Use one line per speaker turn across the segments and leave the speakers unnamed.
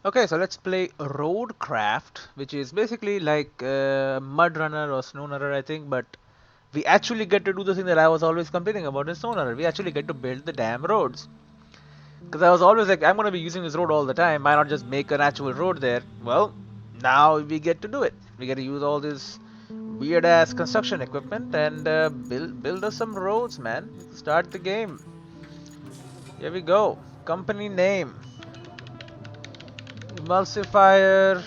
Okay, so let's play RoadCraft, which is basically like MudRunner or SnowRunner, I think, but we actually get to do the thing that I was always complaining about in SnowRunner. We actually get to build the damn roads. Because I was always like, I'm going to be using this road all the time. Why not just make an actual road there? Well, now we get to do it. We get to use all this weird ass construction equipment and build us some roads, man. Start the game. Here we go. Company name. Emulcifier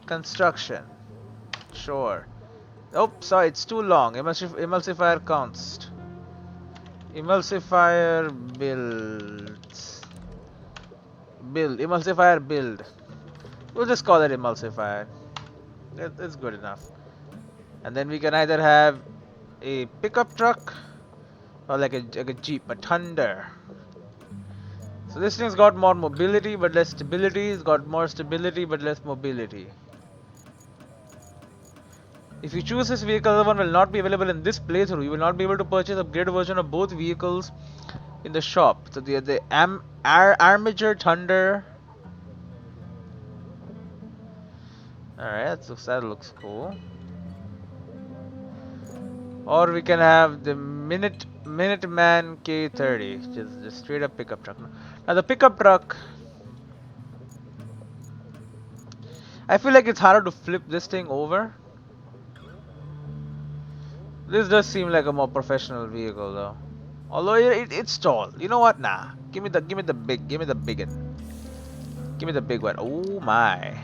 construction. Sure. Oh, sorry, it's too long. Emulsifier const. Emulsifier builds. Build. Emulsifier build. We'll just call it emulsifier. It's good enough. And then we can either have a pickup truck or like a jeep, a thunder. So this thing's got more mobility but less stability. It's got more stability but less mobility. If you choose this vehicle, the one will not be available in this playthrough. You will not be able to purchase a upgraded version of both vehicles in the shop. So the Armature Thunder. Alright, that looks cool. Or we can have the Minuteman K30, just straight up pickup truck. Now the pickup truck, I feel like it's harder to flip this thing over. This does seem like a more professional vehicle though. Although it's tall. You know what? Nah. Give me the big one. Give me the big one. Oh my.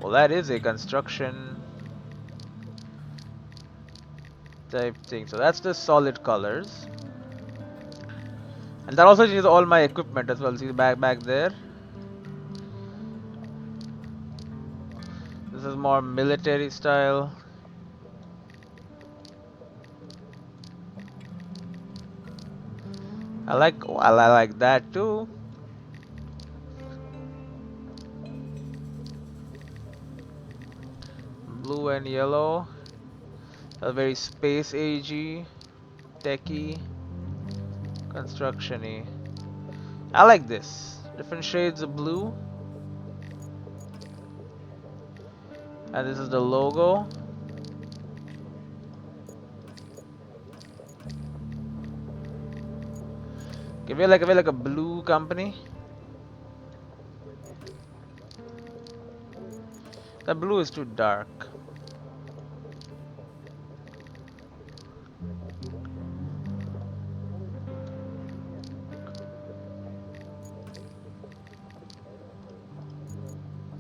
Well, that is a construction type thing. So that's the solid colors. And that also changes all my equipment as well. See the back there. This is more military style. I like that too. Blue and yellow. A very space agey, techy, construction-y. I like this. Different shades of blue. And this is the logo. Give me like a blue company. The blue is too dark.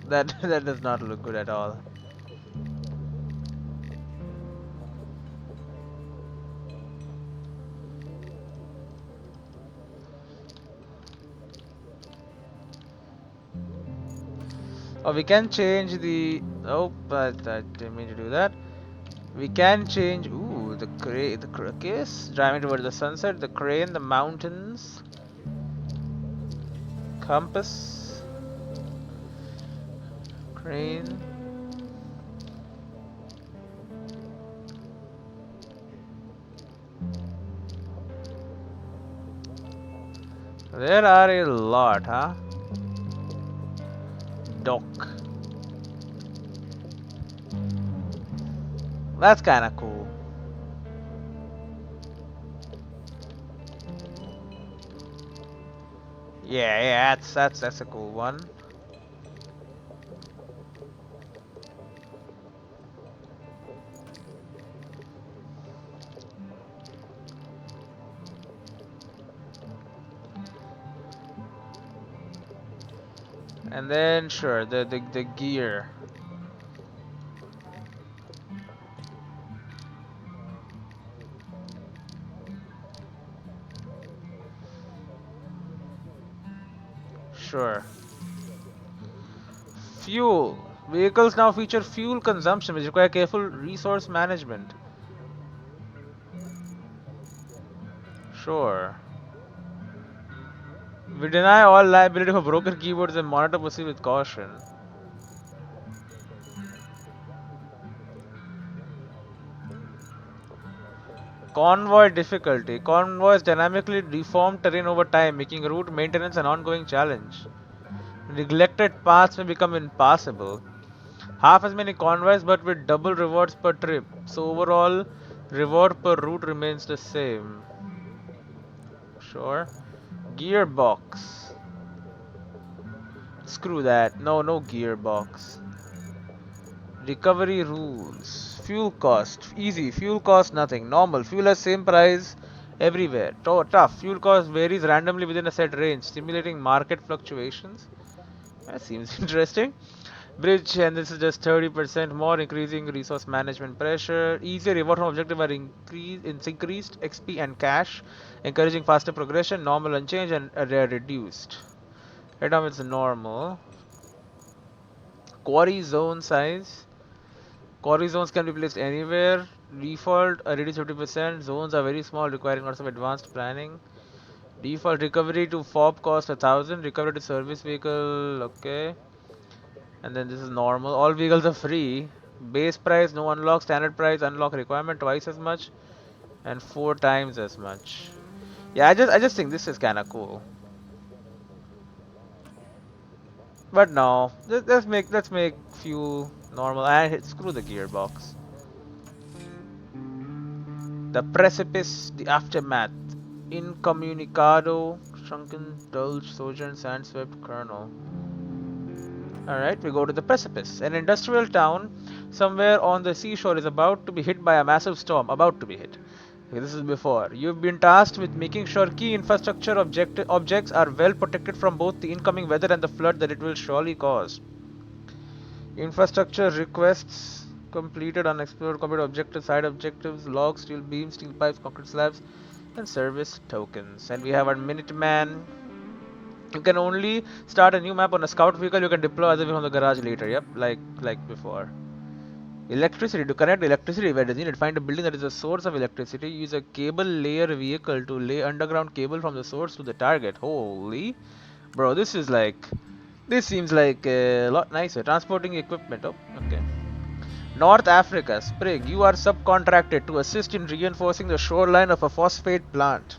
That that does not look good at all. Oh, we can change the. Oh, but I didn't mean to do that. We can change. Ooh, the case driving towards the sunset, the crane, the mountains, compass, crane. There are a lot, huh? Dock. That's kind of cool. Yeah, that's a cool one. And then sure, the gear. Sure. Fuel. Vehicles now feature fuel consumption, which require careful resource management. Sure. We deny all liability for broken keyboards and monitor proceed with caution. Convoy difficulty. Convoys dynamically deform terrain over time, making route maintenance an ongoing challenge. Neglected paths may become impassable. Half as many convoys but with double rewards per trip. So overall, reward per route remains the same. Sure. Gearbox. Screw that. No, no gearbox. Recovery rules. Fuel cost. Easy. Fuel cost nothing. Normal. Fuel has same price everywhere. Tough. Fuel cost varies randomly within a set range, stimulating market fluctuations. That seems interesting. Bridge, and this is just 30% more, increasing resource management pressure. Easier reward from objective are increased XP and cash, encouraging faster progression. Normal unchanged and rare reduced. Right now it's normal. Quarry zone size. Quarry zones can be placed anywhere. Default reduced 50%. Zones are very small, requiring lots of advanced planning. Default recovery to FOB cost 1000. Recovery to service vehicle, okay. And then this is normal. All vehicles are free. Base price, no unlock. Standard price, unlock requirement twice as much, and 4 times as much. Yeah, I just think this is kind of cool. But no, let's make fuel normal and screw the gearbox. The precipice, the aftermath, incommunicado, shrunken, dulge, sojourn, sand-swept kernel. Alright, we go to the precipice. An industrial town somewhere on the seashore is about to be hit by a massive storm. About to be hit. Okay, this is before. You've been tasked with making sure key infrastructure objects are well protected from both the incoming weather and the flood that it will surely cause. Infrastructure requests completed, unexplored, complete objectives, side objectives, logs, steel beams, steel pipes, concrete slabs, and service tokens. And we have our Minuteman. You can only start a new map on a scout vehicle. You can deploy other from the garage later. Yep, like before. Electricity. To connect electricity where it is needed, find a building that is a source of electricity. Use a cable layer vehicle to lay underground cable from the source to the target. Holy, bro, this is like, this seems like a lot nicer. Transporting equipment. Oh, okay. North Africa, Sprig. You are subcontracted to assist in reinforcing the shoreline of a phosphate plant.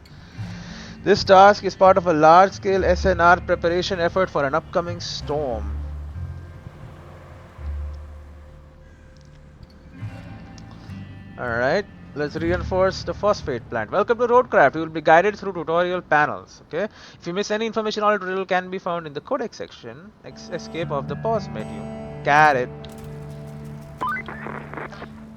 This task is part of a large-scale SNR preparation effort for an upcoming storm. Alright, let's reinforce the phosphate plant. Welcome to RoadCraft. You will be guided through tutorial panels. Okay. If you miss any information, all tutorial can be found in the codex section. Escape of the pause menu. Got it.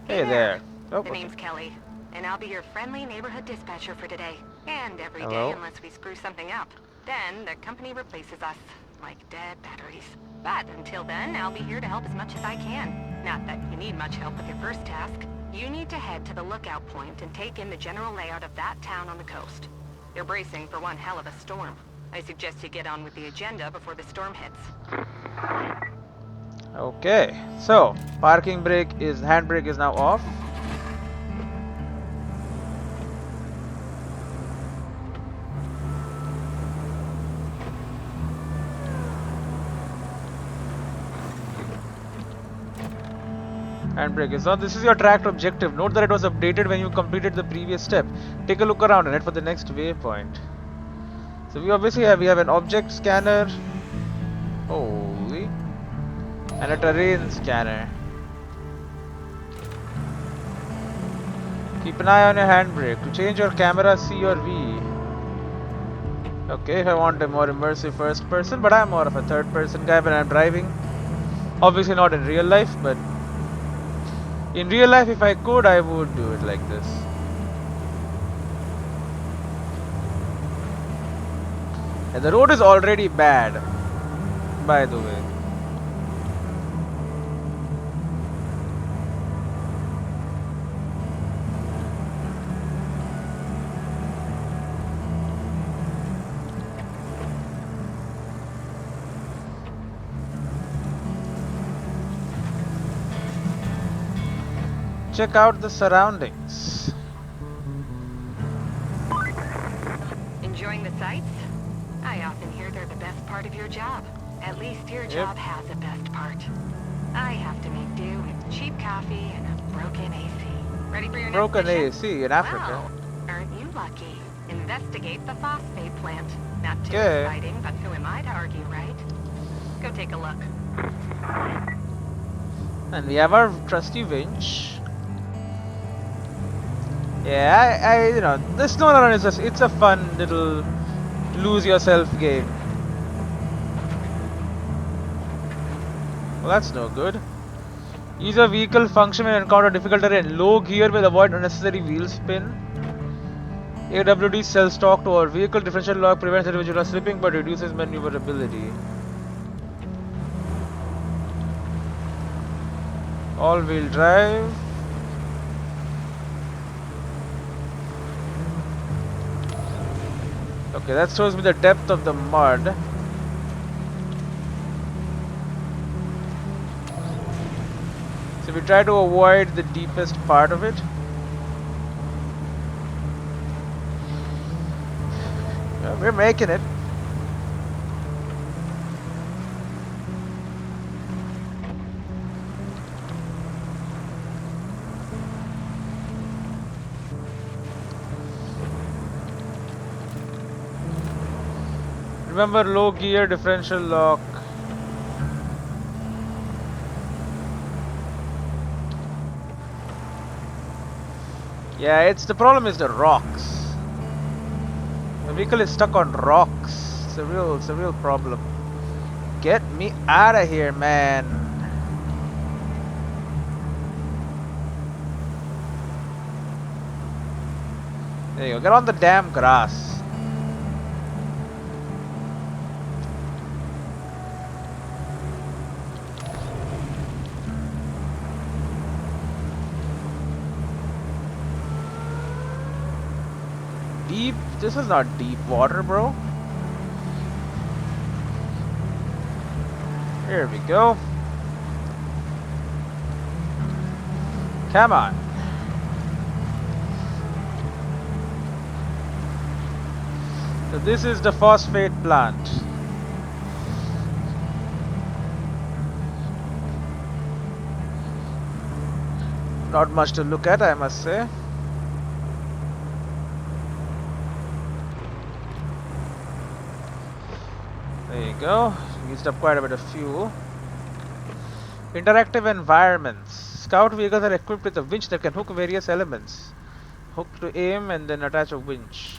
Hey there.
Oh, the name's Kelly, and I'll be your friendly neighborhood dispatcher for today. And every
Hello.
day unless we screw something up. Then the company replaces us, like dead batteries. But until then, I'll be here to help as much as I can. Not that you need much help with your first task. You need to head to the lookout point and take in the general layout of that town on the coast. They're bracing for one hell of a storm. I suggest you get on with the agenda before the storm hits.
Okay, so handbrake is now off. Handbrake is on. This is your tracked objective. Note that it was updated when you completed the previous step. Take a look around and head for the next waypoint. So we obviously have an object scanner. Holy. And a terrain scanner. Keep an eye on your handbrake. To change your camera, C or V. Okay, if I want a more immersive first person, but I'm more of a third person guy when I'm driving. Obviously not in real life, but in real life, if I could, I would do it like this. And the road is already bad, by the way. Check out the surroundings.
Enjoying the sights? I often hear they're the best part of your job. At least your job has a best part. I have to make do with cheap coffee and a broken AC. Ready for your
Broken
next mission?
AC in Africa.
Wow, lucky. Investigate the phosphate plant. Not too
Okay.
exciting, but who am I to argue, right? Go take a look.
And we have our trusty winch. Yeah, you know, this SnowRunner is it's a fun little lose yourself game. Well, that's no good. Use a vehicle function when encounter difficult terrain. Low gear will avoid unnecessary wheel spin. AWD sells stock to our vehicle. Differential lock prevents individual slipping but reduces maneuverability. All-wheel drive. Okay, that shows me the depth of the mud. So we try to avoid the deepest part of it. Yeah, we're making it. Remember, low gear differential lock. Yeah, the problem is the rocks. The vehicle is stuck on rocks. It's a real problem. Get me out of here, man. There you go. Get on the damn grass. Deep? This is not deep water, bro. Here we go. Come on. So this is the phosphate plant. Not much to look at, I must say. There you go. Used up quite a bit of fuel. Interactive environments. Scout vehicles are equipped with a winch that can hook various elements. Hook to aim and then attach a winch.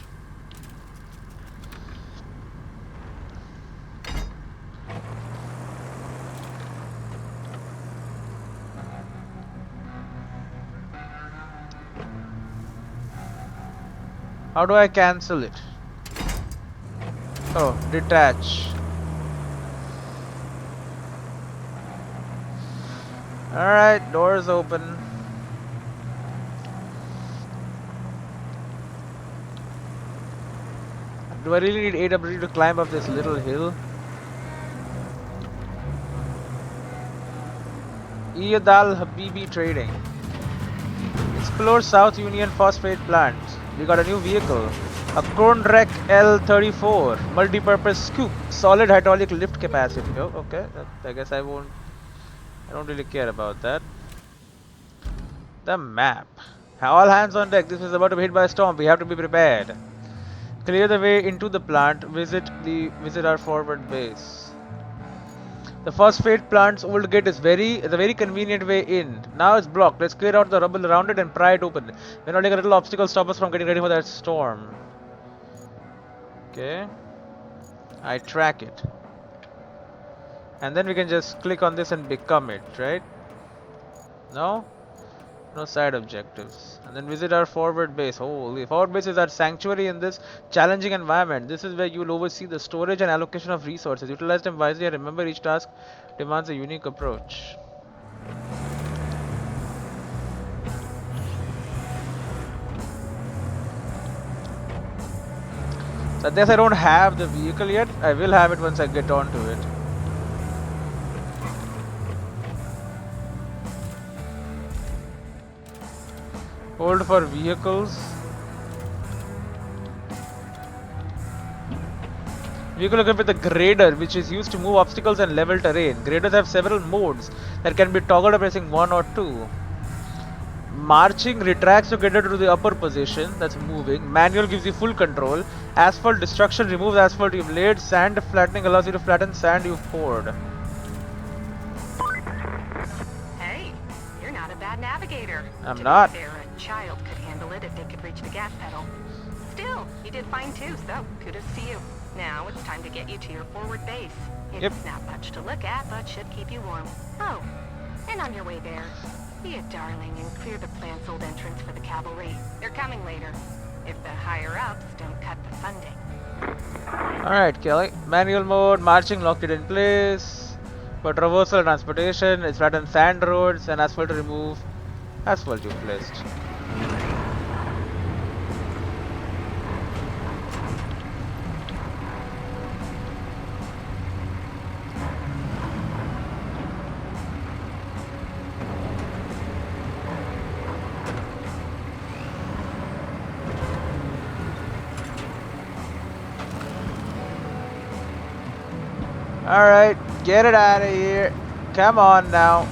How do I cancel it? Oh, detach. Alright, doors open. Do I really need AWD to climb up this little hill? Iyadal Habibi Trading. Explore South Union Phosphate Plant. We got a new vehicle. A Kronrek L34. Multi-purpose scoop. Solid hydraulic lift capacity. Oh, okay. I guess I don't really care about that. The map. All hands on deck. This is about to be hit by a storm. We have to be prepared. Clear the way into the plant. Visit our forward base. The phosphate plant's old gate is a very convenient way in. Now it's blocked. Let's clear out the rubble around it and pry it open. We're not like a little obstacle stop us from getting ready for that storm. Okay. I track it. And then we can just click on this and become it, right? No? No side objectives. And then visit our forward base. Holy, forward base is our sanctuary in this challenging environment. This is where you'll oversee the storage and allocation of resources. Utilize them wisely and remember each task demands a unique approach. So I guess I don't have the vehicle yet. I will have it once I get onto it. Hold for vehicles. Vehicle equipped with a grader, which is used to move obstacles and level terrain. Graders have several modes that can be toggled by pressing 1 or 2. Marching retracts to get it to the upper position, that's moving. Manual gives you full control. Asphalt destruction removes asphalt you've laid. Sand flattening allows you to flatten sand you've poured.
Hey, you're not a bad navigator.
I'm
To
not.
be fair, a child could handle it if they could reach the gas pedal. Still, you did fine too, so kudos to you. Now it's time to get you to your forward base. It's
Yep.
not much to look at, but should keep you warm. Oh, and on your way there, be a darling and clear the plant's old entrance for the cavalry. They're coming later, if the higher-ups don't cut the funding.
Alright, Kelly. Manual mode, marching locked it in place. For traversal transportation, it's flatten sand roads and asphalt to remove asphalt you've placed. Alright, get it out of here. Come on now.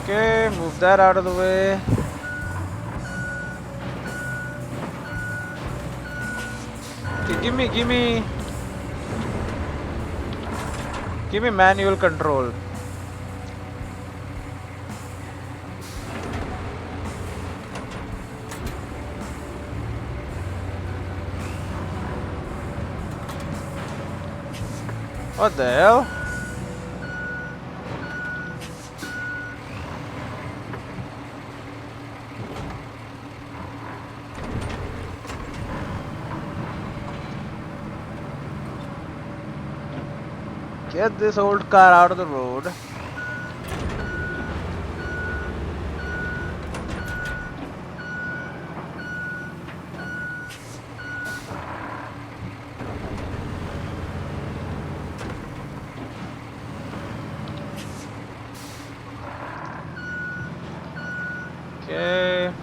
Okay, move that out of the way. Okay, give me manual control. What the hell? Get this old car out of the road. Okay.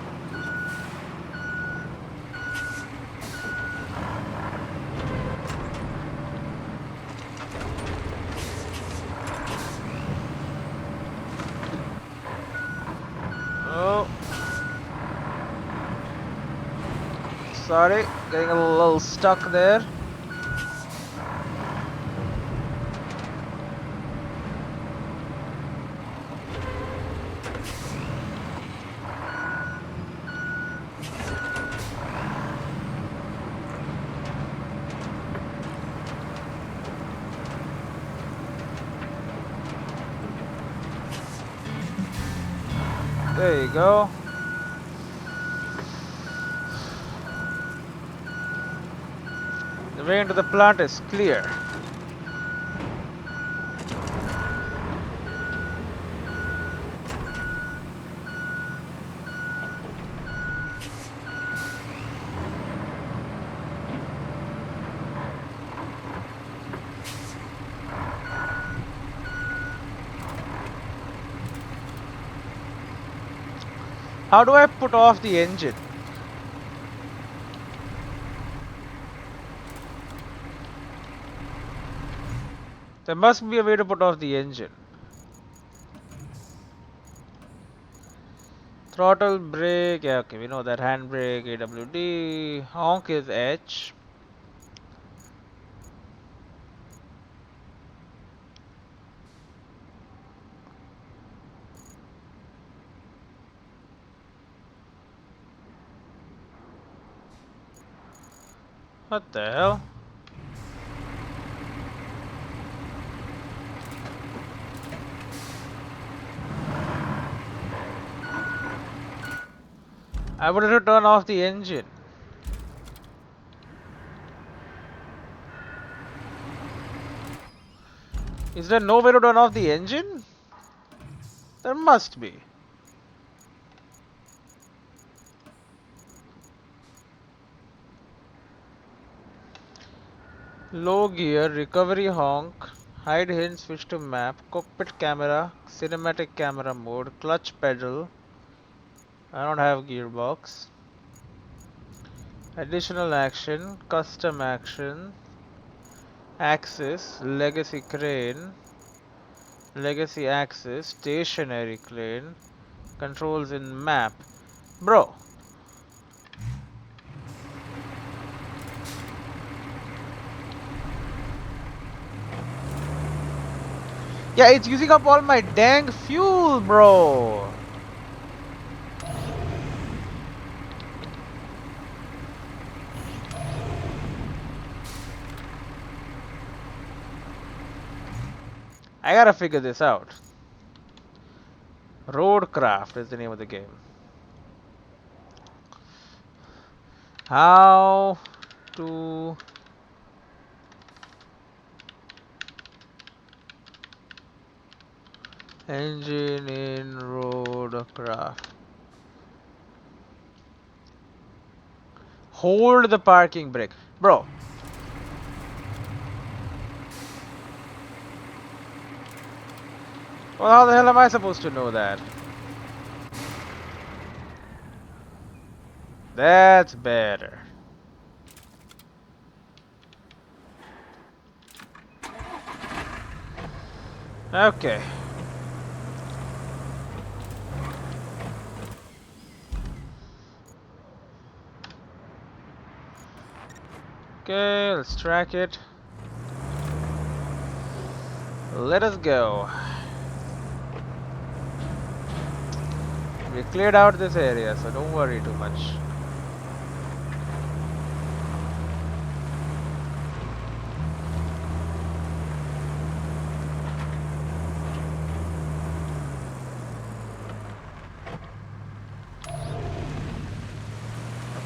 Oh. Sorry, getting a little stuck there. There you go. The way into the plant is clear. How do I put off the engine? There must be a way to put off the engine. Throttle, brake, yeah, okay, we know that. Handbrake, AWD, honk is H. What the hell? I wanted to turn off the engine. Is there no way to turn off the engine? There must be. Low gear, recovery honk, hide hint, switch to map, cockpit camera, cinematic camera mode, clutch pedal. I don't have gearbox. Additional action, custom action, axis, legacy crane, legacy axis, stationary crane, controls in map. Bro, yeah, it's using up all my dang fuel, bro. I gotta figure this out. RoadCraft is the name of the game. How to engine in RoadCraft. Hold the parking brake. Bro. Well, how the hell am I supposed to know that? That's better. Okay. Okay, let's track it. Let us go. We cleared out this area, so don't worry too much.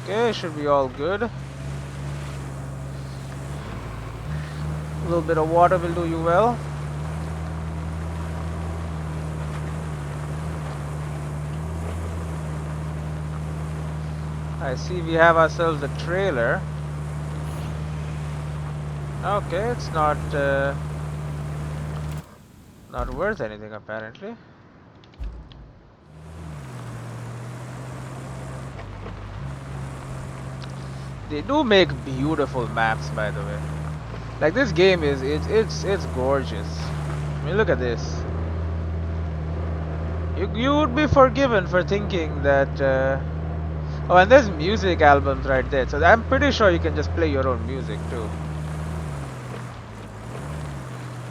Okay, should be all good. A little bit of water will do you well. I see we have ourselves a trailer. Okay, it's not worth anything apparently. They do make beautiful maps, by the way. Like this game is it's gorgeous. I mean, look at this. You would be forgiven for thinking that. Oh, and there's music albums right there. So I'm pretty sure you can just play your own music too,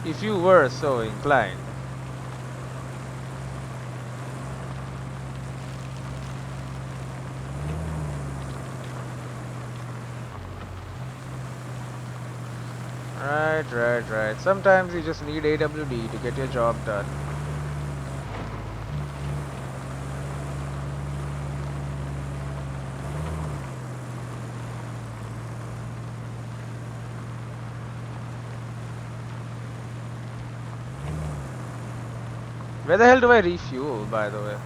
if you were so inclined. Right. Sometimes you just need AWD to get your job done. Where the hell do I refuel, by the way?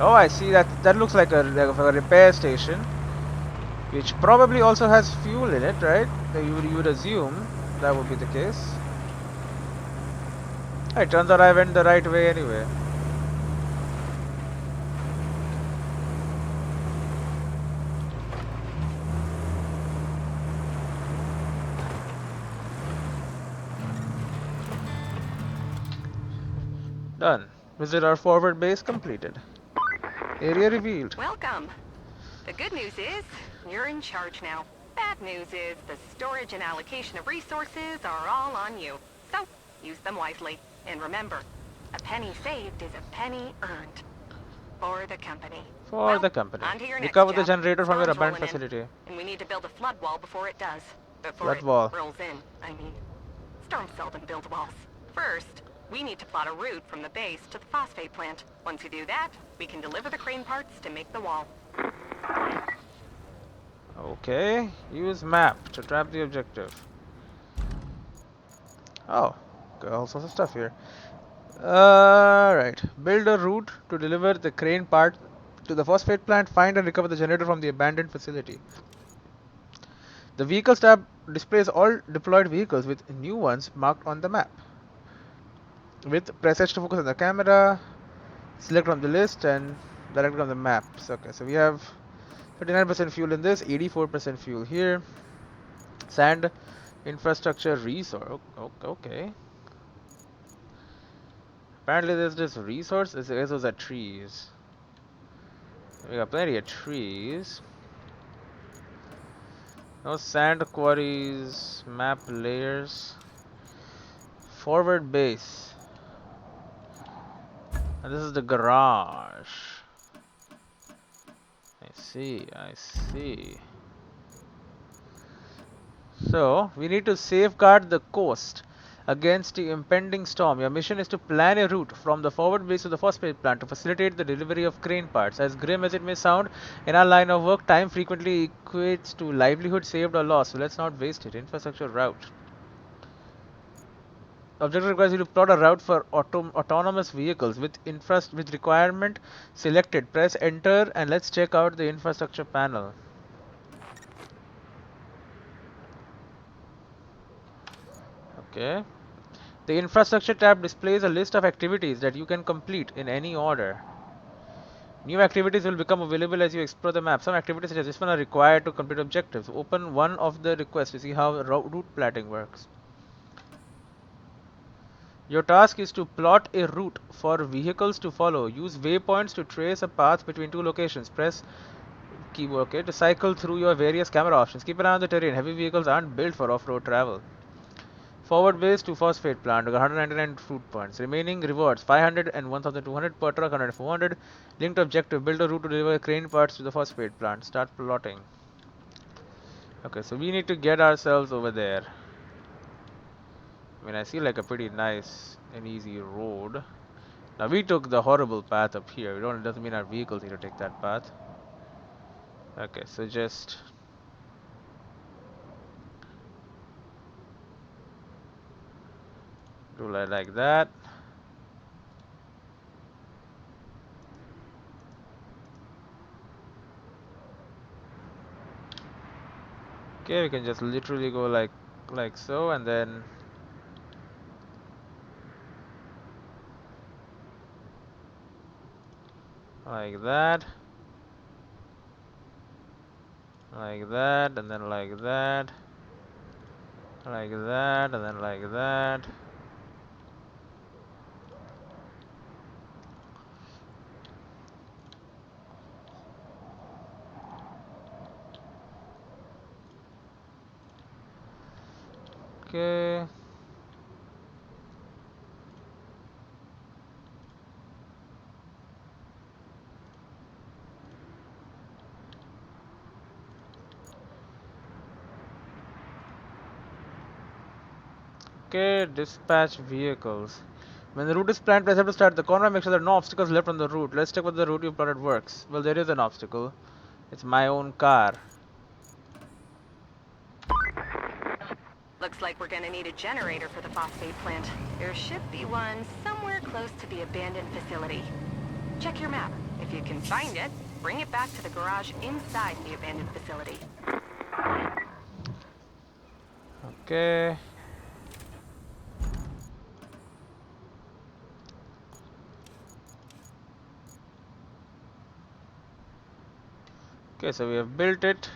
Oh, I see that. That looks like a repair station, which probably also has fuel in it, right? You would assume that would be the case. It turns out I went the right way anyway. Done. Visit our forward base completed. Area revealed.
Welcome. The good news is, you're in charge now. Bad news is, the storage and allocation of resources are all on you. So, use them wisely. And remember, a penny saved is a penny earned. For the company.
For
Well,
the company.
on to your next
Recover the
job.
generator from your
Storm's
abandoned
rolling in,
facility.
and we need to build a flood wall before it does. Before
Flood
it
wall.
rolls in, I mean. Storm seldom builds walls. First, we need to plot a route from the base to the phosphate plant. Once we do that, we can deliver the crane parts to make the wall.
Okay. Use map to trap the objective. Oh, got all sorts of stuff here. Right. Build a route to deliver the crane part to the phosphate plant. Find and recover the generator from the abandoned facility. The Vehicles tab displays all deployed vehicles with new ones marked on the map. Press H to focus on the camera, select from the list and direct on the maps. Okay, so we have 39% fuel in this, 84% fuel here. Sand infrastructure resource. Okay. Apparently there's this resource. I guess those are trees. We got plenty of trees. No sand quarries, map layers. Forward base. And this is the garage. I see. So, we need to safeguard the coast against the impending storm. Your mission is to plan a route from the forward base to the phosphate plant to facilitate the delivery of crane parts. As grim as it may sound, in our line of work, time frequently equates to livelihood saved or lost, so let's not waste it. Infrastructure route. Objective requires you to plot a route for autonomous vehicles with requirement selected. Press enter and let's check out the infrastructure panel. Okay. The infrastructure tab displays a list of activities that you can complete in any order. New activities will become available as you explore the map. Some activities such as this one are required to complete objectives. Open one of the requests to see how route plotting works. Your task is to plot a route for vehicles to follow. Use waypoints to trace a path between two locations. Press keyboard OK to cycle through your various camera options. Keep an eye on the terrain. Heavy vehicles aren't built for off-road travel. Forward base to phosphate plant, 199 fruit points. Remaining rewards 500 and 1200 per truck, 100 400. Linked objective, build a route to deliver crane parts to the phosphate plant. Start plotting. Okay, so we need to get ourselves over there. I mean, I see like a pretty nice and easy road. Now we took the horrible path up here. It doesn't mean our vehicles need to take that path. Okay, so just do like that. Okay, we can just literally go like so, and then like that, like that, and then like that, like that, and then like that. Okay. Okay, dispatch vehicles. When the route is planned, press F to start the corner. Make sure there are no obstacles left on the route. Let's check whether the route you plotted works. Well, there is an obstacle. It's my own car.
Looks like we're gonna need a generator for the phosphate plant. There should be one somewhere close to the abandoned facility. Check your map. If you can find it, bring it back to the garage inside the abandoned facility.
Okay. Okay, so we have built it.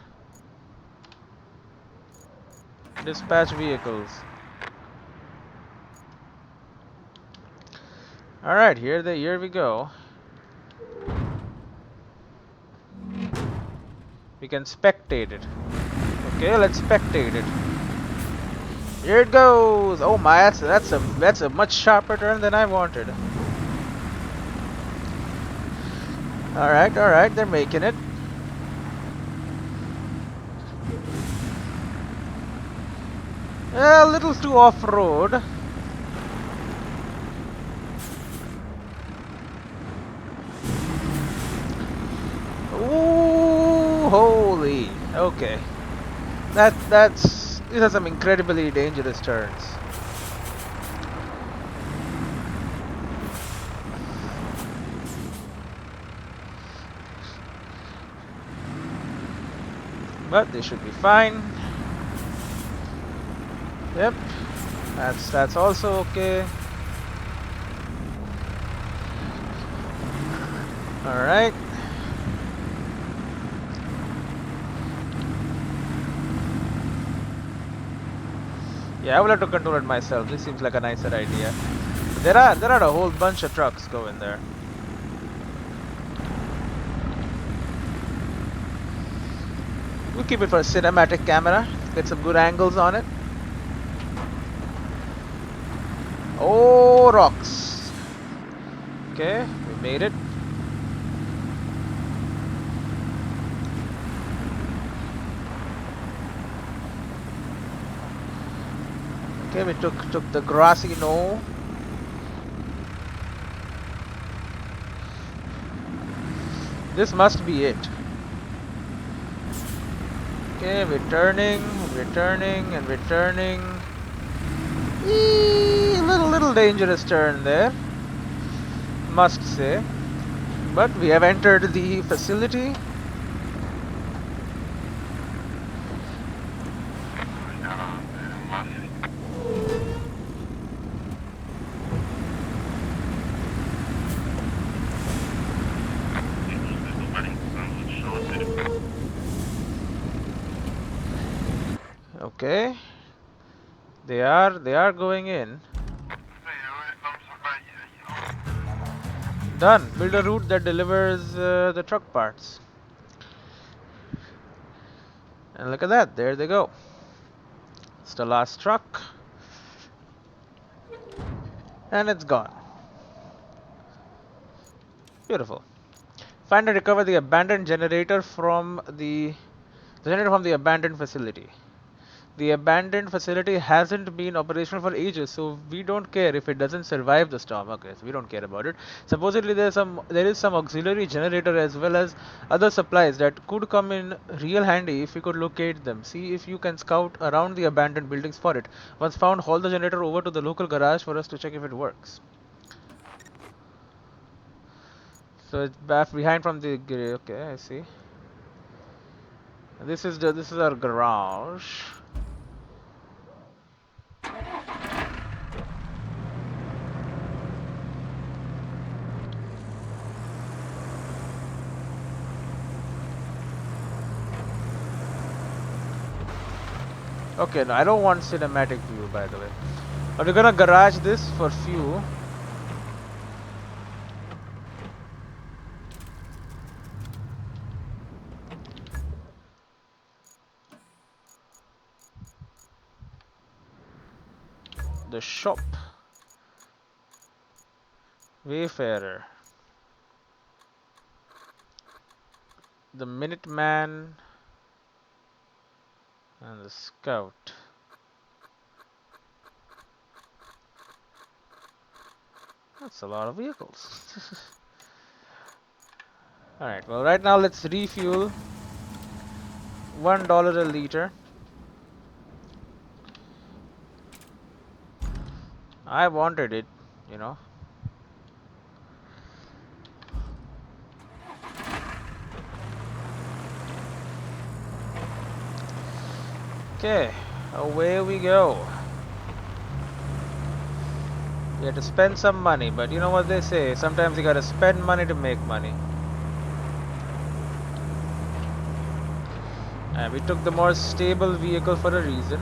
Dispatch vehicles. Alright, here we go. We can spectate it. Okay, let's spectate it. Here it goes! Oh my, that's a much sharper turn than I wanted. Alright, they're making it. A little too off-road. Ooh, holy. Okay. These are some incredibly dangerous turns. But they should be fine. Yep. That's also okay. Alright. Yeah, I will have to control it myself. This seems like a nicer idea. There are a whole bunch of trucks going there. We'll keep it for a cinematic camera. Get some good angles on it. Oh, rocks. Okay, we made it. Okay, we took the grassy knoll. This must be it. Okay, returning, and returning. Eee, little dangerous turn there, must say. But we have entered the facility. Okay. They are going in. Done. Build a route that delivers the truck parts. And look at that. There they go. It's the last truck. And it's gone. Beautiful. Find and recover the abandoned generator from the abandoned facility. The abandoned facility hasn't been operational for ages, so we don't care if it doesn't survive the storm. Okay, so we don't care about it. Supposedly there is some auxiliary generator as well as other supplies that could come in real handy if we could locate them. See if you can scout around the abandoned buildings for it. Once found, haul the generator over to the local garage for us to check if it works. So it's back behind from the okay, I see. This is our garage. Okay, no, I don't want cinematic view, by the way. But we're gonna garage this for fuel. The shop. Wayfarer. The Minuteman. And the Scout. That's a lot of vehicles. Alright, well right now let's refuel. $1 a liter. I wanted it, you know. Okay, away we go. We had to spend some money, but you know what they say, sometimes you gotta spend money to make money. And we took the more stable vehicle for a reason.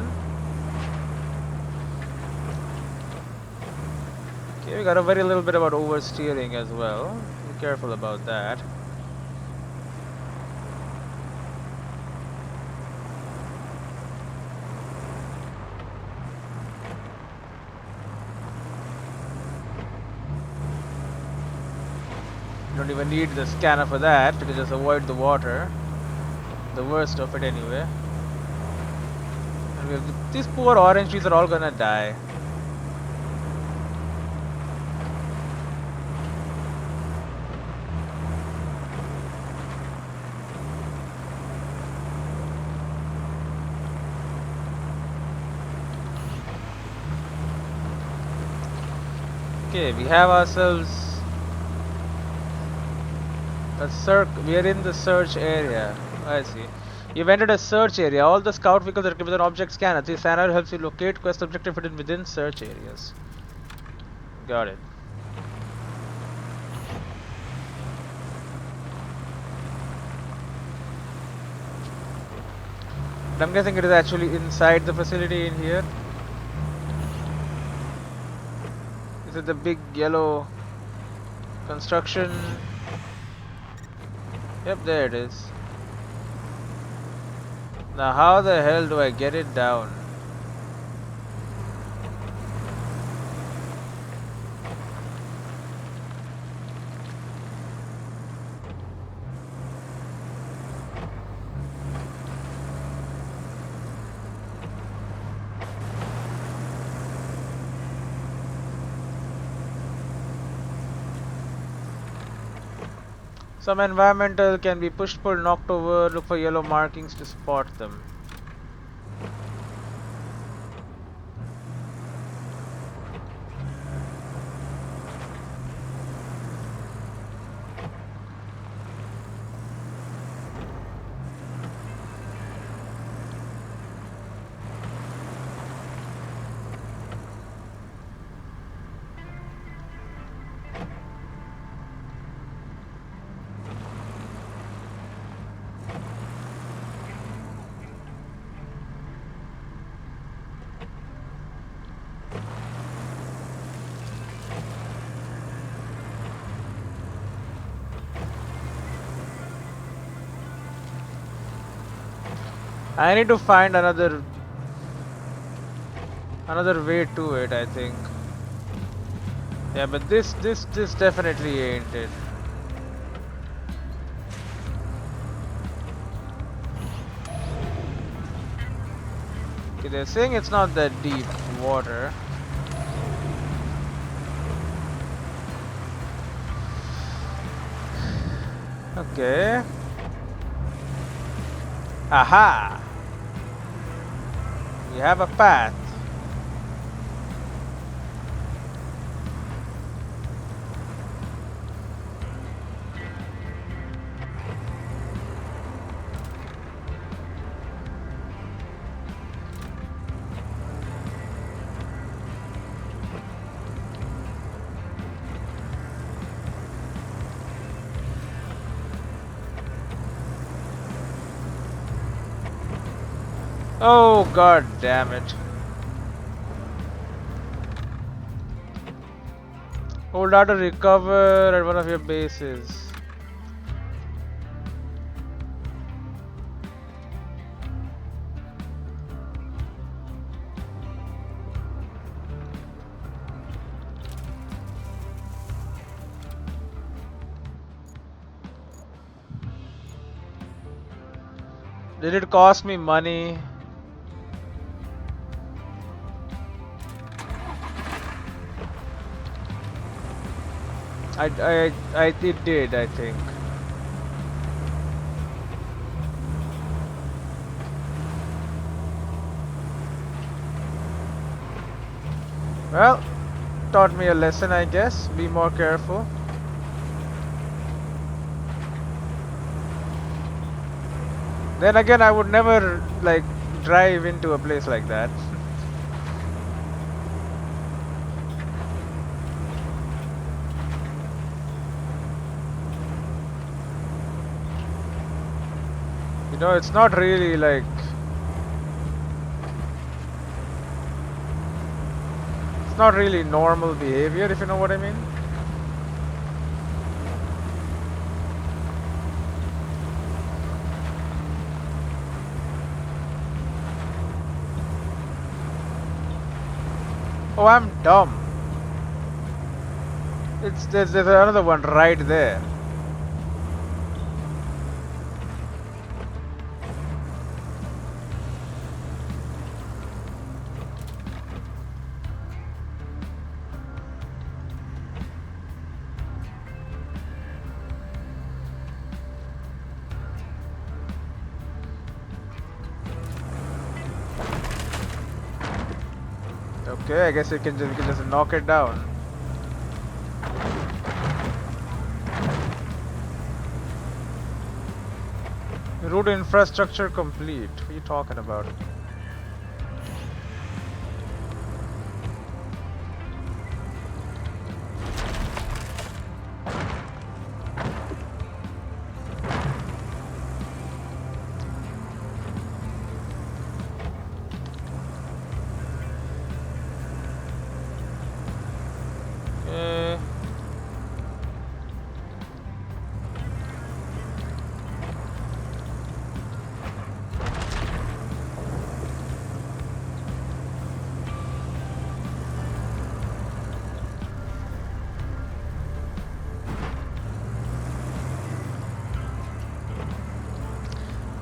Okay, we gotta worry a little bit about oversteering as well. Be careful about that. don't even need the scanner for that. You can just avoid the water. The worst of it anyway. And these poor orange trees are all gonna die. Okay, we have ourselves a we are in the search area. I see. You've entered a search area. All the scout vehicles are equipped with an object scanner. This scanner helps you locate quest objective hidden within search areas. Got it. I'm guessing it is actually inside the facility in here. Is it the big yellow construction? Yep, there it is. Now how the hell do I get it down? Some environmental can be pushed, pulled, knocked over. Look for yellow markings to spot them. I need to find another way to it, I think. Yeah, but this definitely ain't it. Okay, they're saying it's not that deep water. Okay. Aha! We have a path. Oh, god damn it. Hold out to recover at one of your bases. Did it cost me money? It did, I think. Well, taught me a lesson, I guess. Be more careful. Then again, I would never, like, drive into a place like that. You know, it's not really like... It's not really normal behavior, if you know what I mean. Oh, I'm dumb. There's another one right there. Okay, I guess we can just knock it down. Road infrastructure complete. What are you talking about? Okay.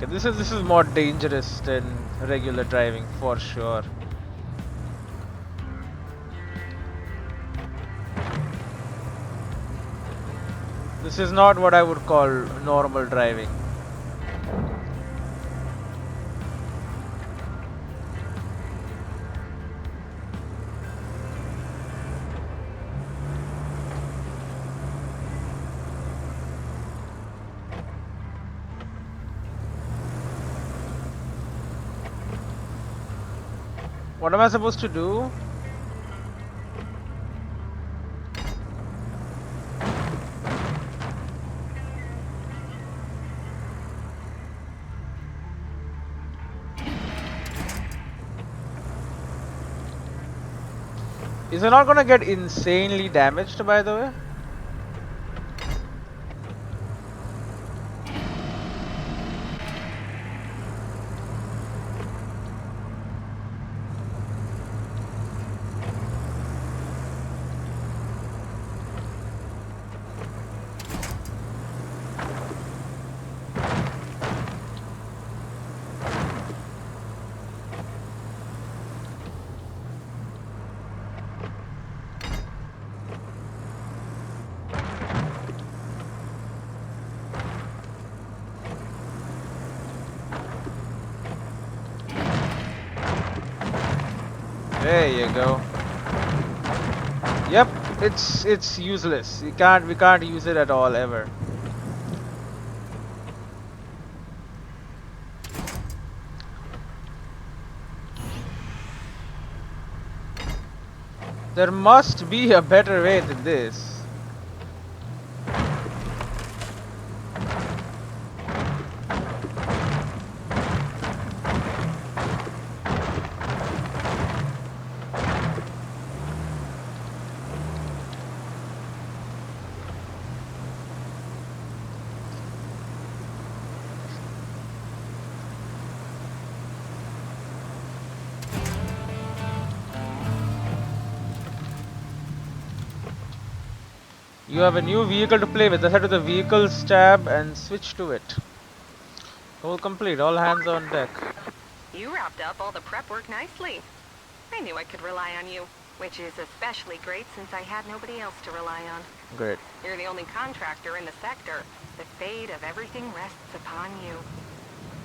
Okay, this is more dangerous than regular driving for sure. This is not what I would call normal driving. What am I supposed to do? Is it not gonna get insanely damaged, by the way? There you go. Yep, it's useless. We can't use it at all ever. There must be a better way than this. You have a new vehicle to play with. Let's head to the vehicles tab and switch to it. Goal complete. All hands on deck.
You wrapped up all the prep work nicely. I knew I could rely on you, which is especially great since I had nobody else to rely on.
Great.
You're the only contractor in the sector. The fate of everything rests upon you.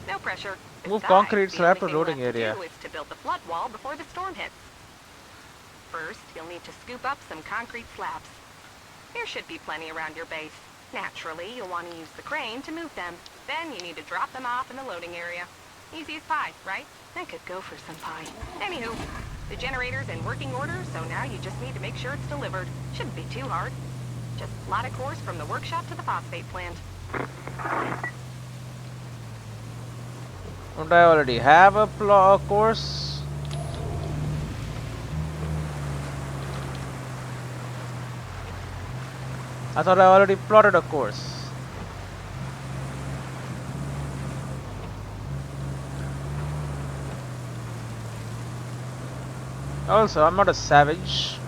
No pressure.
Move
Besides,
concrete
the
slab
only
to
thing
loading
left to
area.
do is to build the flood wall before the storm hits. First, you'll need to scoop up some concrete slabs. There should be plenty around your base. Naturally, you'll want to use the crane to move them. Then you need to drop them off in the loading area. Easy as pie, right? I could go for some pie. Anywho, the generator's in working order, so now you just need to make sure it's delivered. Shouldn't be too hard. Just plot a course from the workshop to the phosphate plant.
Don't I already have a course? I thought I already plotted a course. Also, I'm not a savage.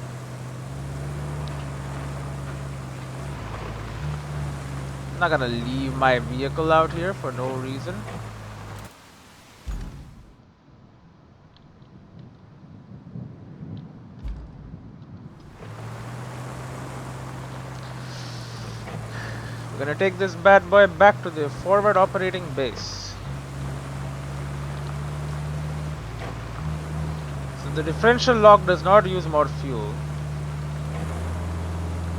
I'm not gonna leave my vehicle out here for no reason. We're gonna take this bad boy back to the forward operating base. So The differential lock does not use more fuel.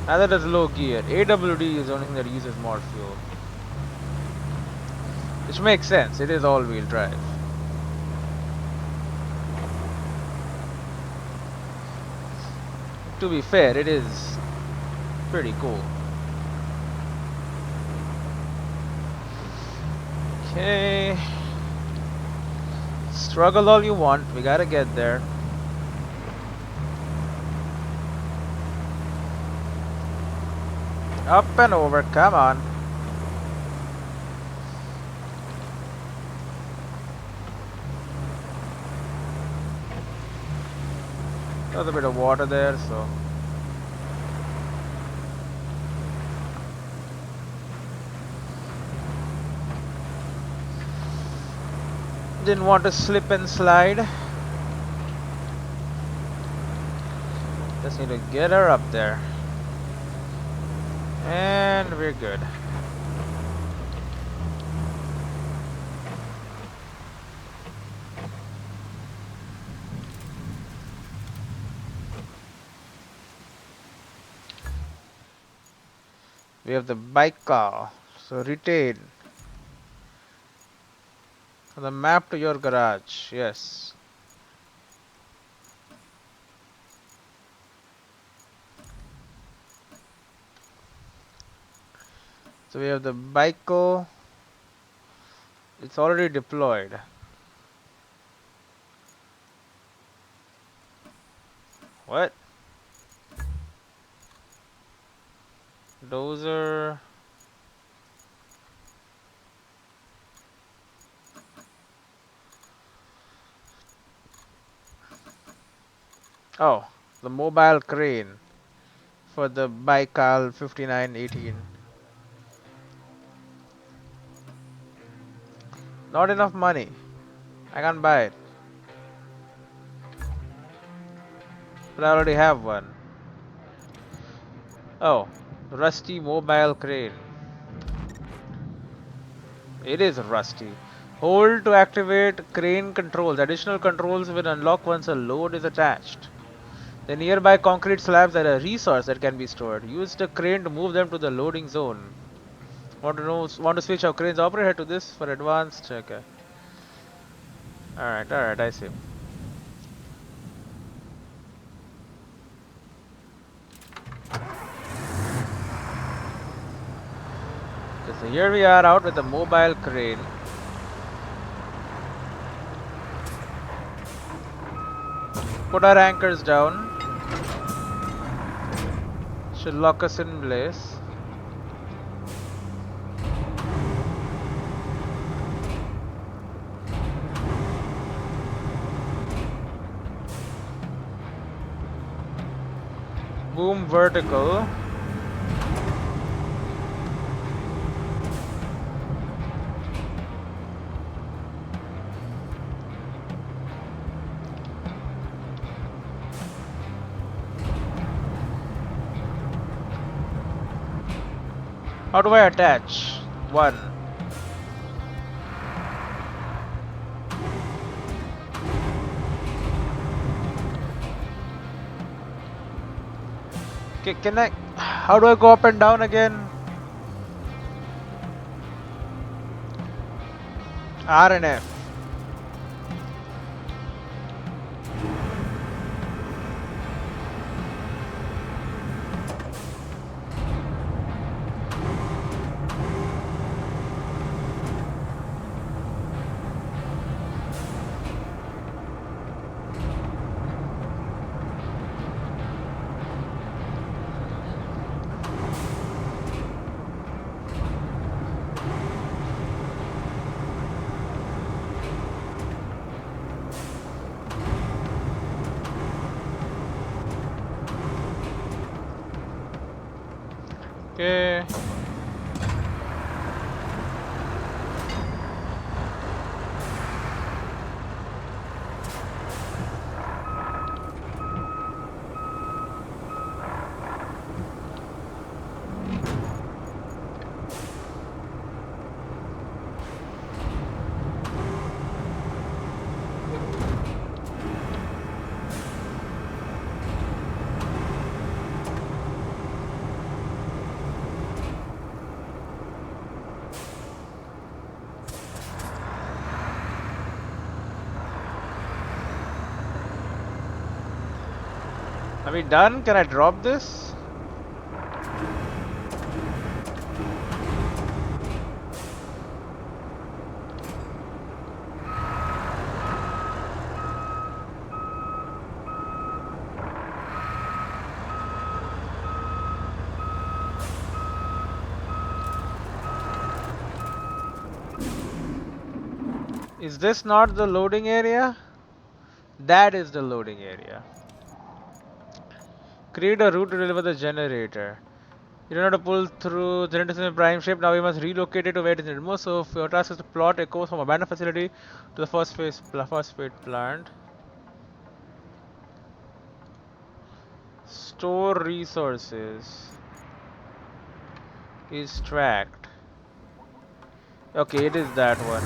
Neither does low gear. AWD is the only thing that uses more fuel. Which makes sense, it is all-wheel drive. To be fair, it is pretty cool. Okay. Struggle all you want, we gotta get there. Up and over, come on. There's a bit of water there, so. Didn't want to slip and slide. Just need to get her up there. And we're good. We have the bike car. So retain. The map to your garage. Yes. So we have the bike car. It's already deployed. What? Dozer. Oh, the mobile crane for the Baikal 5918. Not enough money. I can't buy it. But I already have one. Oh, rusty mobile crane. It is rusty. Hold to activate crane controls. Additional controls will unlock once a load is attached. The nearby concrete slabs are a resource that can be stored. Use the crane to move them to the loading zone. Want to switch how cranes operate? Head to this for advanced. Okay. Alright, I see. Okay, so here we are out with the mobile crane. Put our anchors down. Should lock us in place. Boom vertical. How do I attach? One. Okay, can I? How do I go up and down again? R and F. Are we done? Can I drop this? Is this not the loading area? That is the loading area. Create a route to deliver the generator. You don't have to pull through the generator in prime shape. Now we must relocate it to where it is needed most. So your task is to plot a course from abandoned facility to the first phase plant. Store resources is tracked. Okay, it is that one.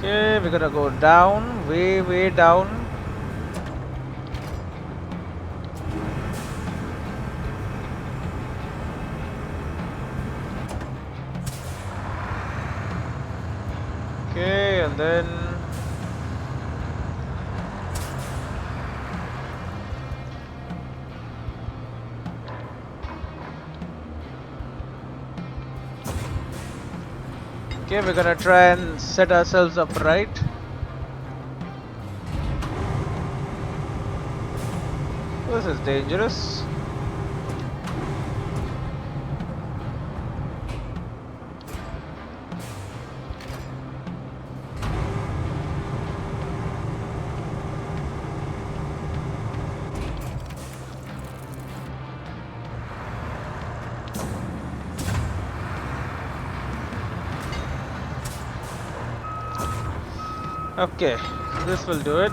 Okay, we're gonna go down, way down. Okay, and then okay, we're gonna try and set ourselves up right. This is dangerous. Okay, this will do it.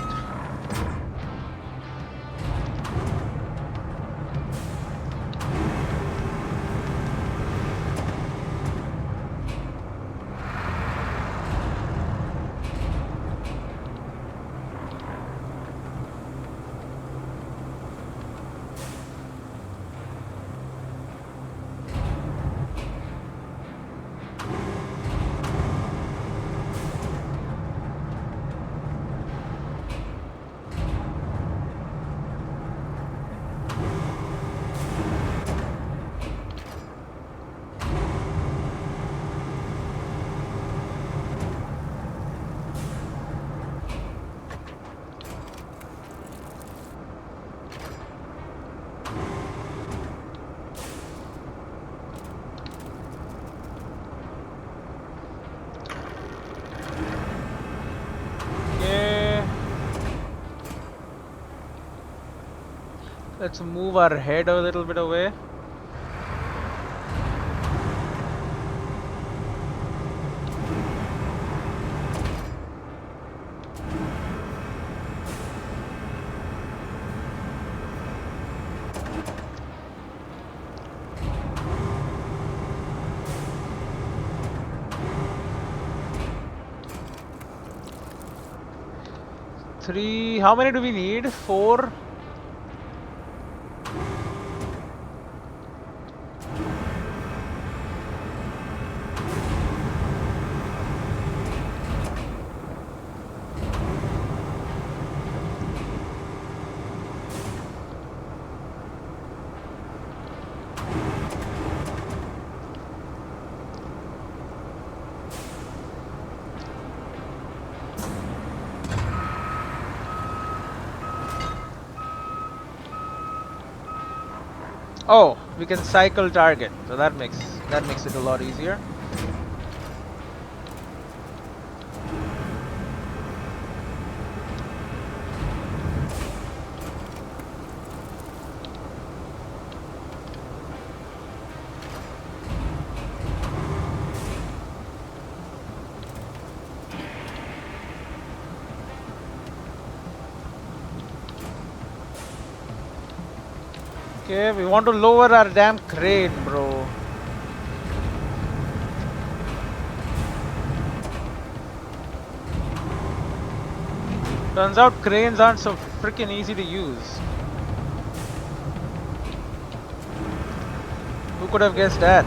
Let's move our head a little bit away. Three, how many do we need? Four? Oh, we can cycle target, so that makes it a lot easier. Okay, we want to lower our damn crane, bro. Turns out cranes aren't so freaking easy to use. Who could have guessed that?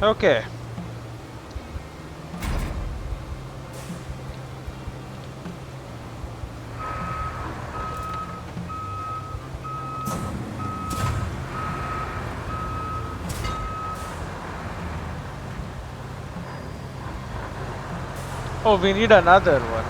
Okay. Oh, we need another one.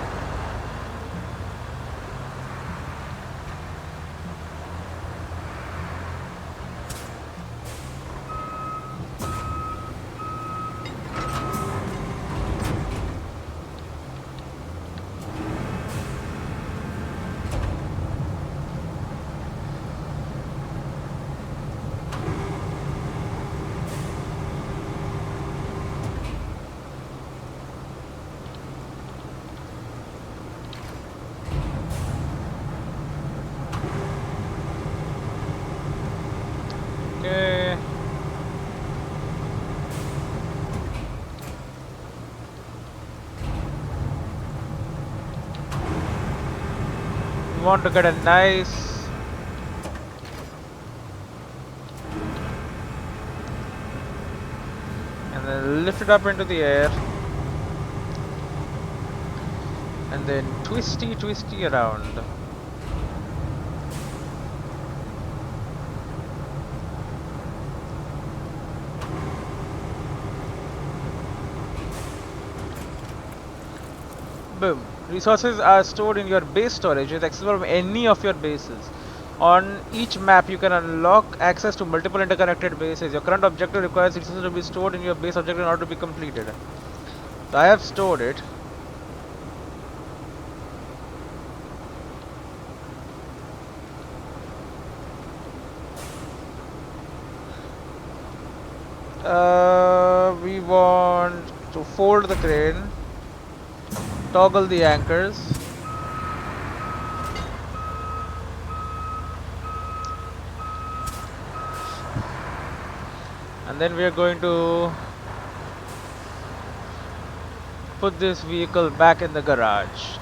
Okay. We want to get a nice and then lift it up into the air and then twisty around. Boom. Resources are stored in your base storage. It's accessible from any of your bases. On each map, you can unlock access to multiple interconnected bases. Your current objective requires resources to be stored in your base objective in order to be completed. So I have stored it. We want to fold the crane, toggle the anchors, and then we are going to put this vehicle back in the garage.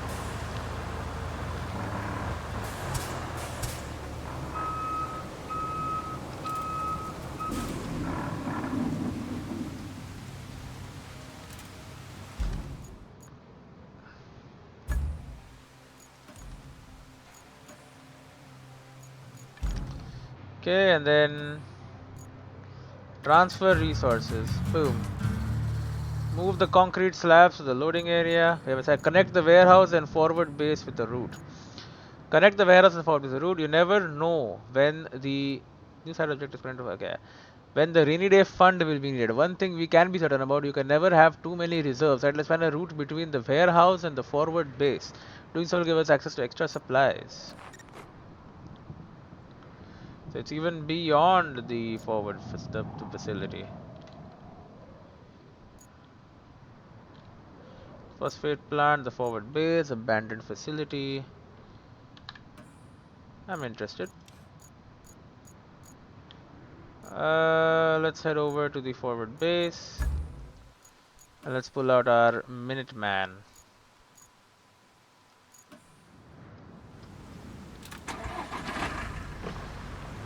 Okay, and then transfer resources. Boom. Move the concrete slabs to the loading area. We have said connect the warehouse and forward base with the route. Connect the warehouse and forward base with the route. You never know when the new side object is connected. Okay. When the rainy day fund will be needed. One thing we can be certain about, you can never have too many reserves. At least find a route between the warehouse and the forward base. Doing so will give us access to extra supplies. So it's even beyond the the facility. Phosphate plant, the forward base, abandoned facility. I'm interested. Let's head over to the forward base. And let's pull out our Minuteman.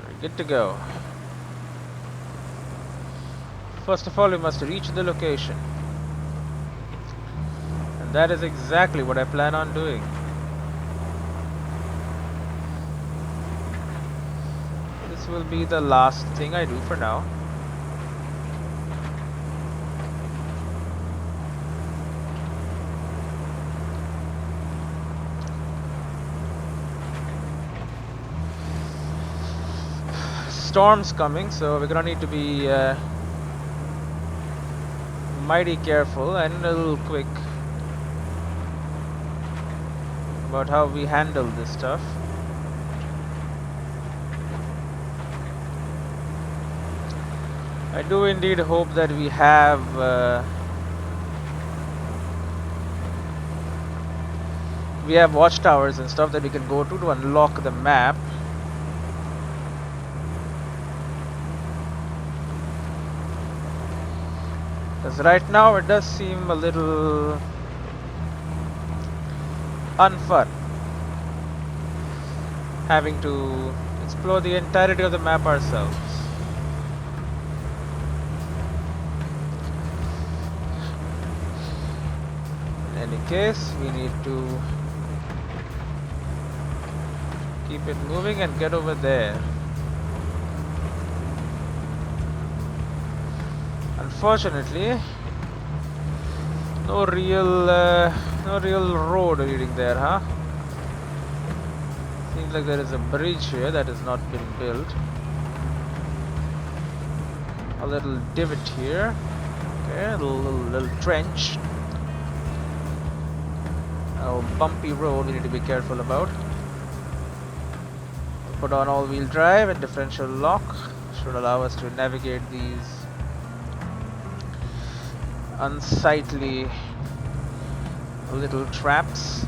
We're good to go. First of all, we must reach the location. And that is exactly what I plan on doing. This will be the last thing I do for now. Storm's coming, so we're gonna need to be mighty careful and a little quick about how we handle this stuff. I do indeed hope that we have We have watchtowers and stuff that we can go to unlock the map. Because right now it does seem a little unfun having to explore the entirety of the map ourselves. In any case, we need to keep it moving and get over there. Unfortunately, no real road leading there, huh? Seems like there is a bridge here that has not been built. A little divot here. Okay, a little trench. A bumpy road we need to be careful about. Put on all-wheel drive and differential lock. Should allow us to navigate these unsightly little traps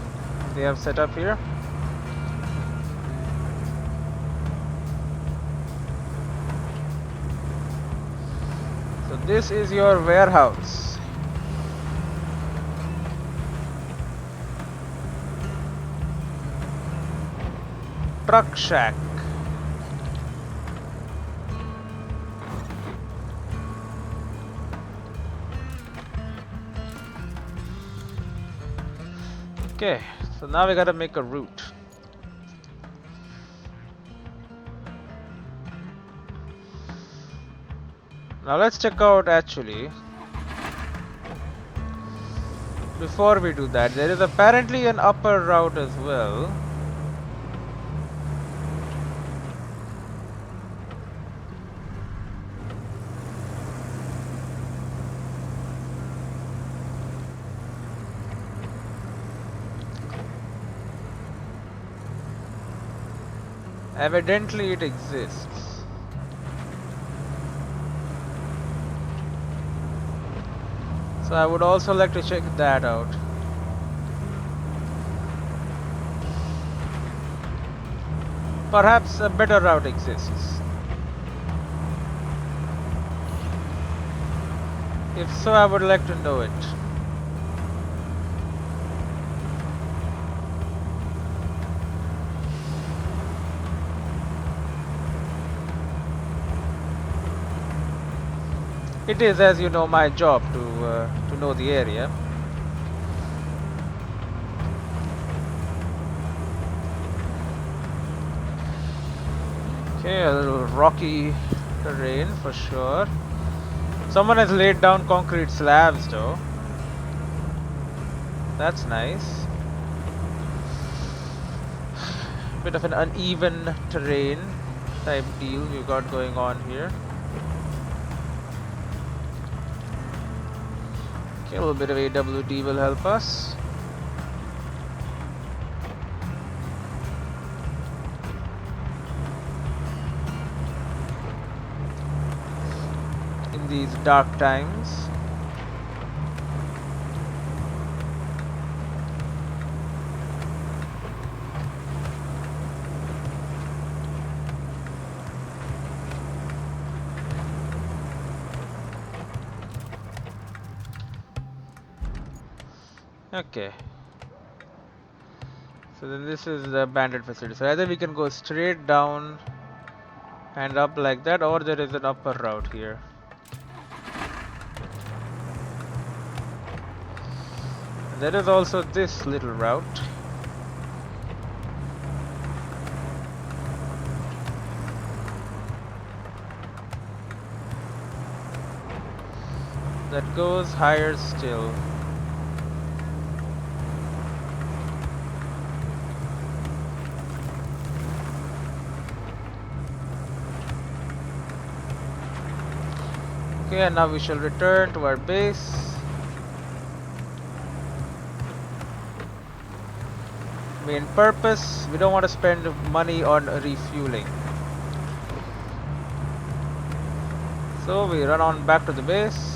they have set up here. So this is your warehouse. Truck shack. Okay, so now we gotta make a route. Now let's check out actually. Before we do that, there is apparently an upper route as well. Evidently it exists. So I would also like to check that out. Perhaps a better route exists. If so, I would like to know it. It is, as you know, my job to know the area. Okay, a little rocky terrain for sure. Someone has laid down concrete slabs though. That's nice. Bit of an uneven terrain type deal we've got going on here. Okay, a little bit of AWD will help us. In these dark times. Okay. So then this is the abandoned facility. So either we can go straight down and up like that, or there is an upper route here. And there is also this little route. That goes higher still. Okay, and now we shall return to our base. Main purpose, we don't want to spend money on refueling. So we run on back to the base.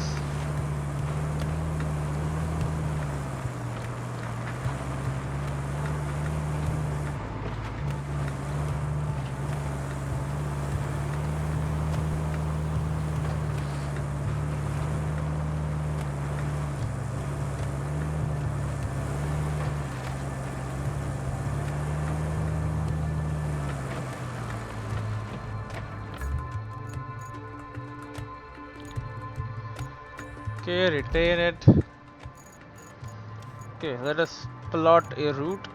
Okay, retain it. Okay, let us plot a route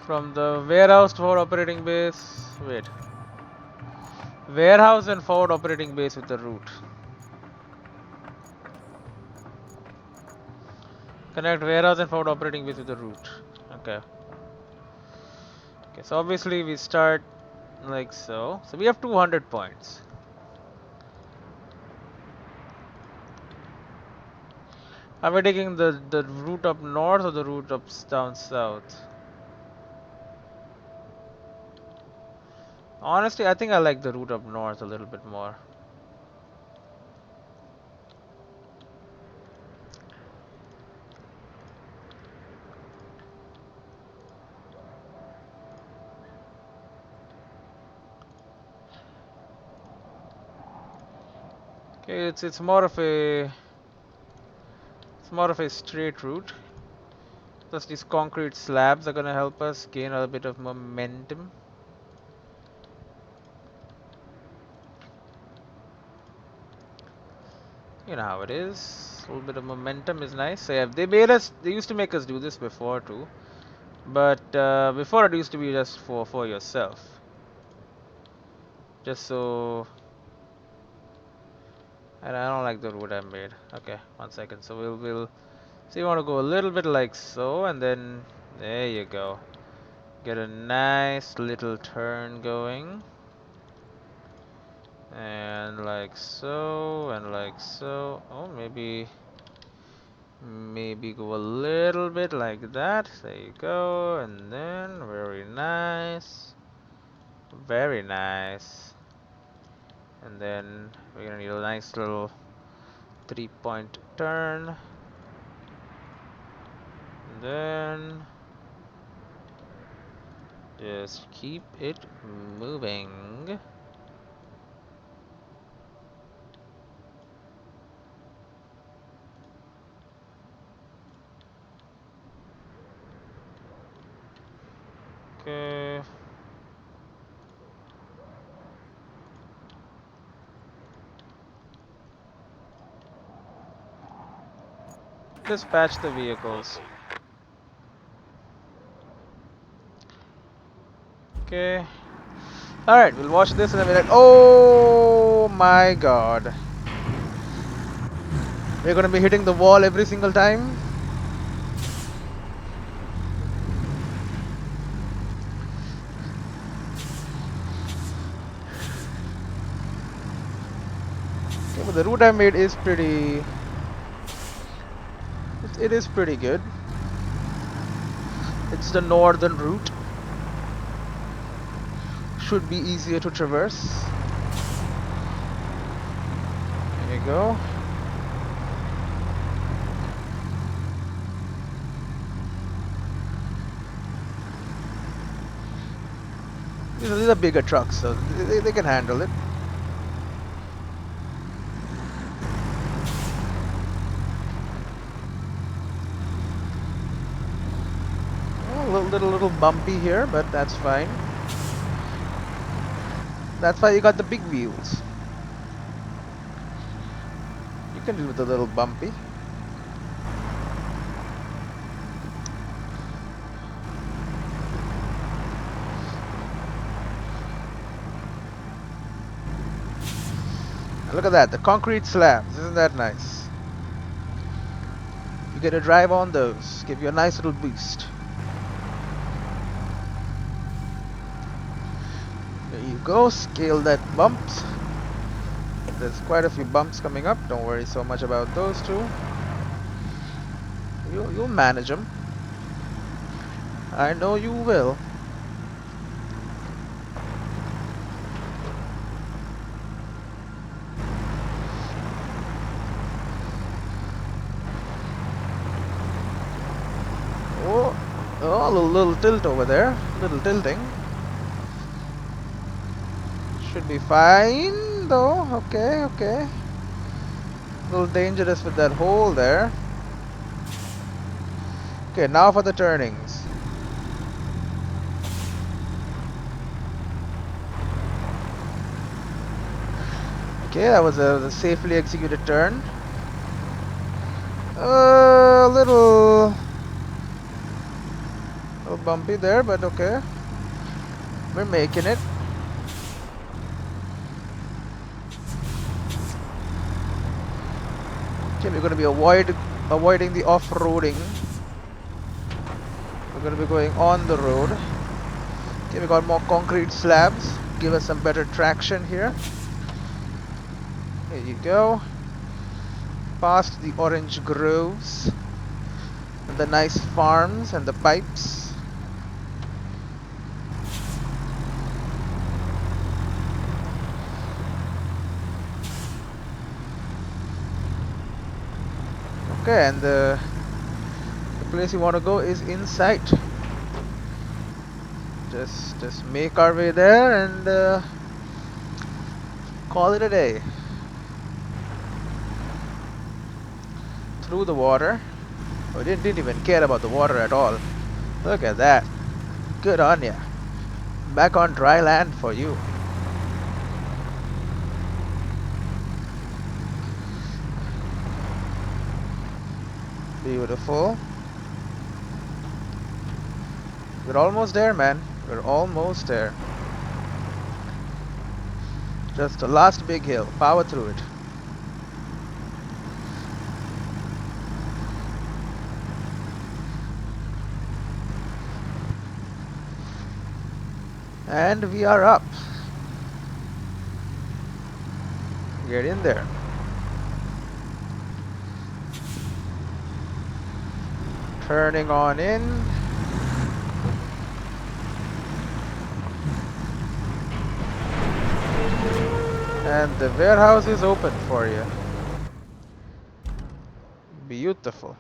from the warehouse to forward operating base. Wait. Warehouse and forward operating base with the route. Connect warehouse and forward operating base with the route. Okay. Okay, so obviously we start like so. So we have 200 points. Are we taking the route up north or the route up down south? Honestly, I think I like the route up north a little bit more. Okay, it's more of a straight route. Plus these concrete slabs are gonna help us gain a bit of momentum. You know how it is. A little bit of momentum is nice. So yeah, they used to make us do this before too. But before it used to be just for yourself. Just so, and I don't like the route I made. Okay, 1 second. So we'll so you want to go a little bit like so, and then there you go. Get a nice little turn going. And like so, and like so. Oh, maybe go a little bit like that. There you go. And then very nice. Very nice. And then we're gonna need a nice little 3-point turn. And then just keep it moving. Okay. Dispatch the vehicles. Okay. Alright, we'll watch this and then we're like, oh my god. We're gonna be hitting the wall every single time. Okay, but the route I made is pretty... It is pretty good. It's the northern route. Should be easier to traverse. There you go. These are bigger trucks, so they can handle it. Oh, a little bumpy here, but that's fine. That's why you got the big wheels. You can deal with a little bumpy. Look at that, the concrete slabs. Isn't that nice? You get to drive on those. Give you a nice little boost. There you go. Scale that bumps. There's quite a few bumps coming up. Don't worry so much about those two. You'll manage them. I know you will. Oh, a little tilt over there. Little tilting. Should be fine though. Okay, okay. A little dangerous with that hole there. Okay, now for the turnings. Okay, that was a safely executed turn. A little bumpy there, but okay. We're making it. Okay, we're gonna be avoiding the off-roading. We're gonna be going on the road. Okay, we got more concrete slabs. Give us some better traction here. There you go. Past the orange groves and the nice farms and the pipes. Okay, and the place you want to go is in sight. Just make our way there and call it a day. Through the water. We didn't even care about the water at all. Look at that. Good on ya. Back on dry land for you. Beautiful. We're almost there, man. We're almost there. Just the last big hill. Power through it. And we are up. Get in there. Turning on in. And the warehouse is open for you. Beautiful.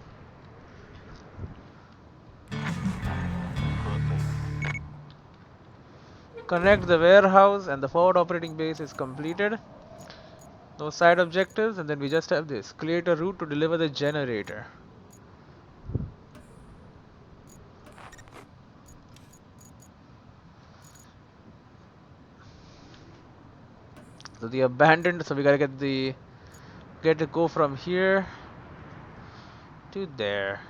Connect the warehouse and the forward operating base is completed. No side objectives, and then we just have this. Create a route to deliver the generator. So the abandoned, so we gotta get to go from here to there.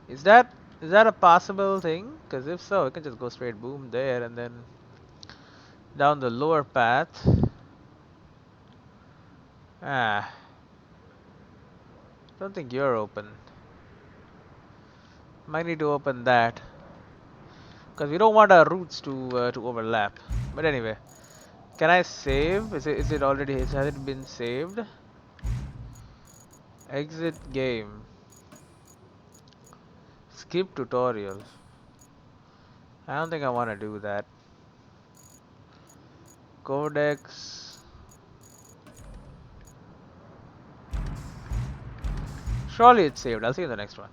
Is that a possible thing? Because if so, we can just go straight boom there and then down the lower path. Ah, don't think you're open. Might need to open that because we don't want our routes to overlap. But anyway, can I save? Is it already? Has it been saved? Exit game. Skip tutorial. I don't think I want to do that. Codex. Surely it's saved. I'll see you in the next one.